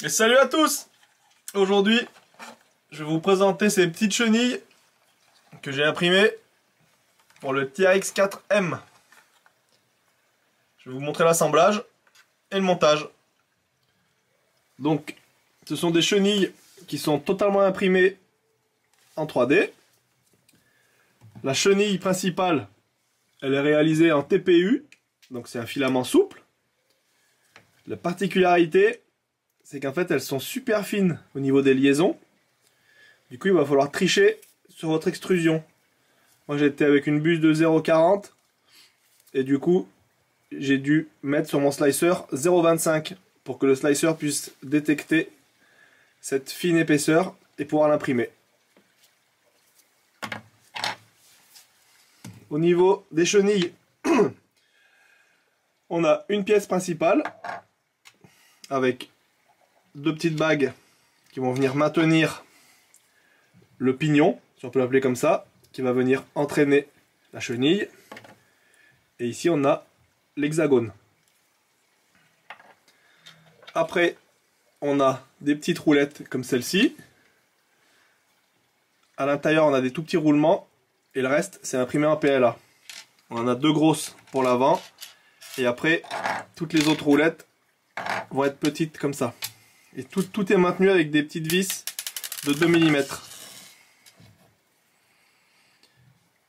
Et salut à tous! Aujourd'hui, je vais vous présenter ces petites chenilles que j'ai imprimées pour le TRX4M. Je vais vous montrer l'assemblage et le montage. Donc, ce sont des chenilles qui sont totalement imprimées en 3D. La chenille principale, elle est réalisée en TPU, donc c'est un filament souple. La particularité, c'est qu'en fait elles sont super fines au niveau des liaisons. Du coup il va falloir tricher sur votre extrusion. Moi j'étais avec une buse de 0,40 et du coup j'ai dû mettre sur mon slicer 0,25 pour que le slicer puisse détecter cette fine épaisseur et pouvoir l'imprimer. Au niveau des chenilles, on a une pièce principale avec deux petites bagues qui vont venir maintenir le pignon, si on peut l'appeler comme ça, qui va venir entraîner la chenille. Et ici on a l'hexagone. Après on a des petites roulettes comme celle-ci. À l'intérieur on a des tout petits roulements et le reste c'est imprimé en PLA. On en a deux grosses pour l'avant et après toutes les autres roulettes vont être petites comme ça. Et tout est maintenu avec des petites vis de 2 mm.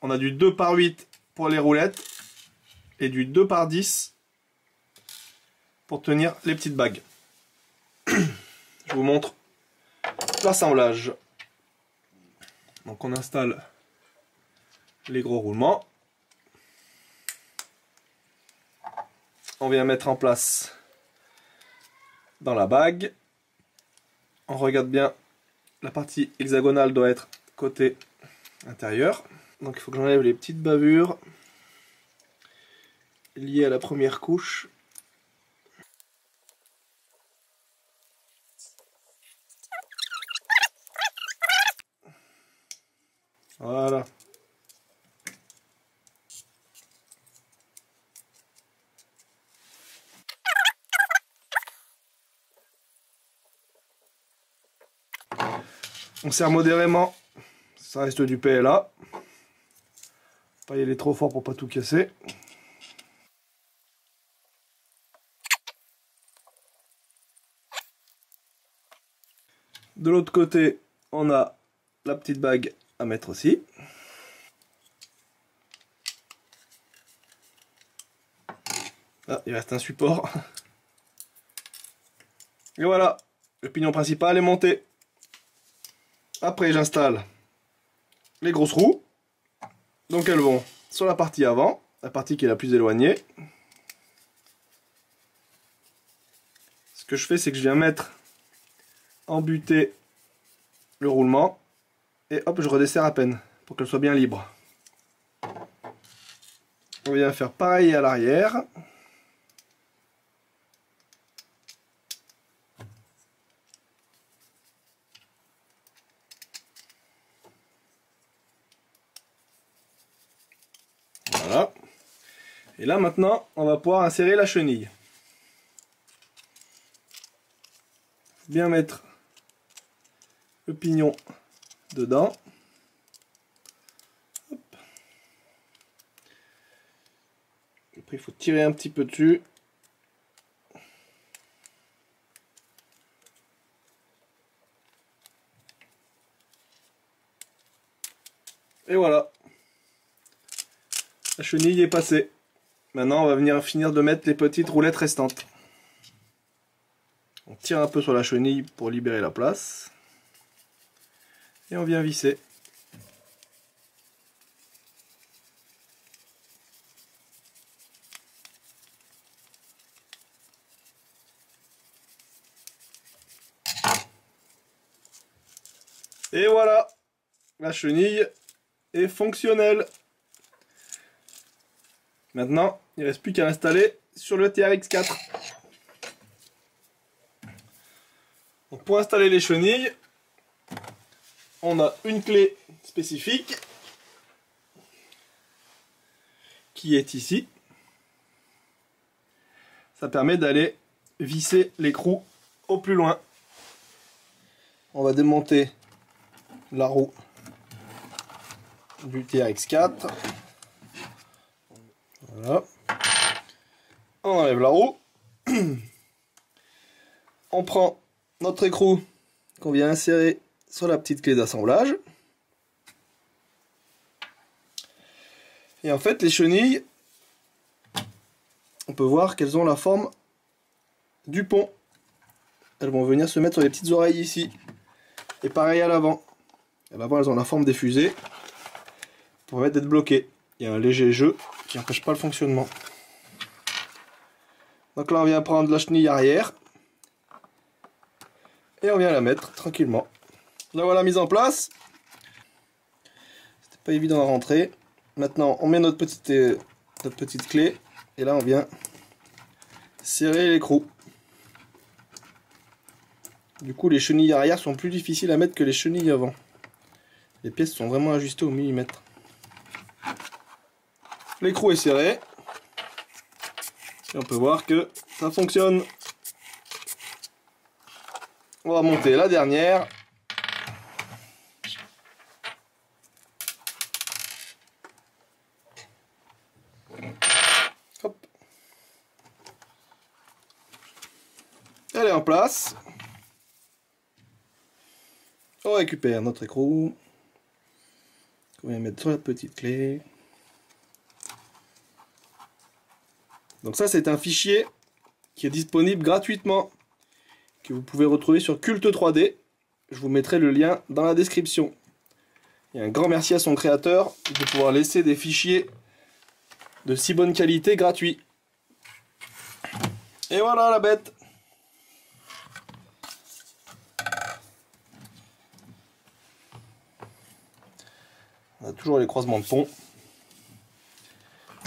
On a du 2 par 8 pour les roulettes et du 2 par 10 pour tenir les petites bagues. Je vous montre l'assemblage. Donc on installe les gros roulements. On vient mettre en place dans la bague. On regarde bien, la partie hexagonale doit être côté intérieur. Donc il faut que j'enlève les petites bavures liées à la première couche. Voilà. On serre modérément, ça reste du PLA. Pas y aller trop fort pour pas tout casser. De l'autre côté, on a la petite bague à mettre aussi. Ah, il reste un support. Et voilà, le pignon principal est monté. Après, j'installe les grosses roues. Donc elles vont sur la partie avant, la partie qui est la plus éloignée. Ce que je fais, c'est que je viens mettre embuter le roulement et hop, je redesserre à peine pour qu'elle soit bien libre. On vient faire pareil à l'arrière. Voilà. Et là maintenant, on va pouvoir insérer la chenille. Bien mettre le pignon dedans. Hop. Après, il faut tirer un petit peu dessus. Et voilà. La chenille est passée. Maintenant, on va venir finir de mettre les petites roulettes restantes. On tire un peu sur la chenille pour libérer la place. Et on vient visser. Et voilà, la chenille est fonctionnelle. Maintenant, il ne reste plus qu'à l'installer sur le TRX4. Donc pour installer les chenilles, on a une clé spécifique qui est ici. Ça permet d'aller visser l'écrou au plus loin. on va démonter la roue du TRX4. Voilà. On enlève la roue. On prend notre écrou qu'on vient insérer sur la petite clé d'assemblage. Et en fait, les chenilles, on peut voir qu'elles ont la forme du pont. Elles vont venir se mettre sur les petites oreilles ici. Et pareil à l'avant. À l'avant, elles ont la forme des fusées pour permettre d'être bloquées. Il y a un léger jeu qui n'empêche pas le fonctionnement. Donc là, on vient prendre la chenille arrière et on vient la mettre tranquillement. La voilà mise en place. C'était pas évident à rentrer. Maintenant, on met notre petite clé et là, on vient serrer l'écrou. Du coup, les chenilles arrière sont plus difficiles à mettre que les chenilles avant. Les pièces sont vraiment ajustées au millimètre. L'écrou est serré. Et on peut voir que ça fonctionne. On va monter la dernière. Hop. Elle est en place. On récupère notre écrou. On va mettre sur la petite clé. Donc ça, c'est un fichier qui est disponible gratuitement, que vous pouvez retrouver sur Culte 3D. Je vous mettrai le lien dans la description. Et un grand merci à son créateur de pouvoir laisser des fichiers de si bonne qualité gratuits. Et voilà la bête. On a toujours les croisements de pont.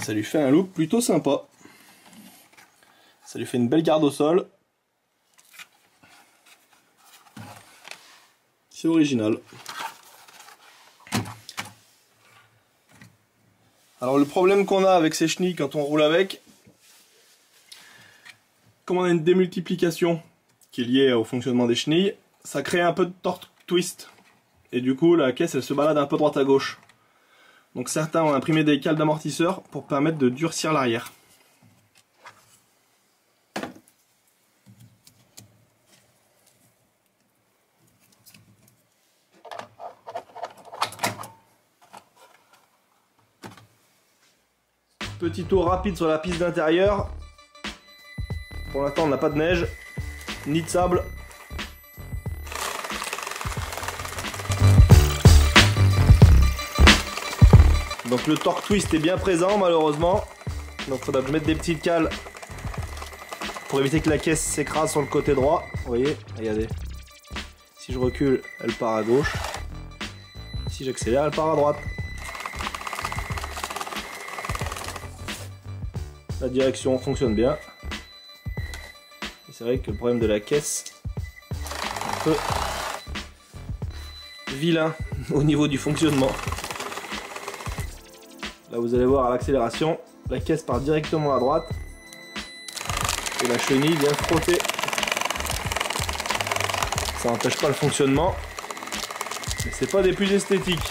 Ça lui fait un look plutôt sympa. Ça lui fait une belle garde au sol. C'est original. Alors le problème qu'on a avec ces chenilles quand on roule avec, comme on a une démultiplication qui est liée au fonctionnement des chenilles, ça crée un peu de torque twist. Et du coup la caisse elle se balade un peu droite à gauche. Donc certains ont imprimé des cales d'amortisseur pour permettre de durcir l'arrière. Petit tour rapide sur la piste d'intérieur. Pour l'instant on n'a pas de neige, ni de sable. Donc le torque twist est bien présent malheureusement. Donc il faudra que je mette des petites cales pour éviter que la caisse s'écrase sur le côté droit. Vous voyez, regardez. Si je recule, elle part à gauche. Si j'accélère, elle part à droite. La direction fonctionne bien. C'est vrai que le problème de la caisse est un peu vilain au niveau du fonctionnement. Là vous allez voir à l'accélération, la caisse part directement à droite et la chenille vient frotter. Ça n'empêche pas le fonctionnement, mais c'est pas des plus esthétiques.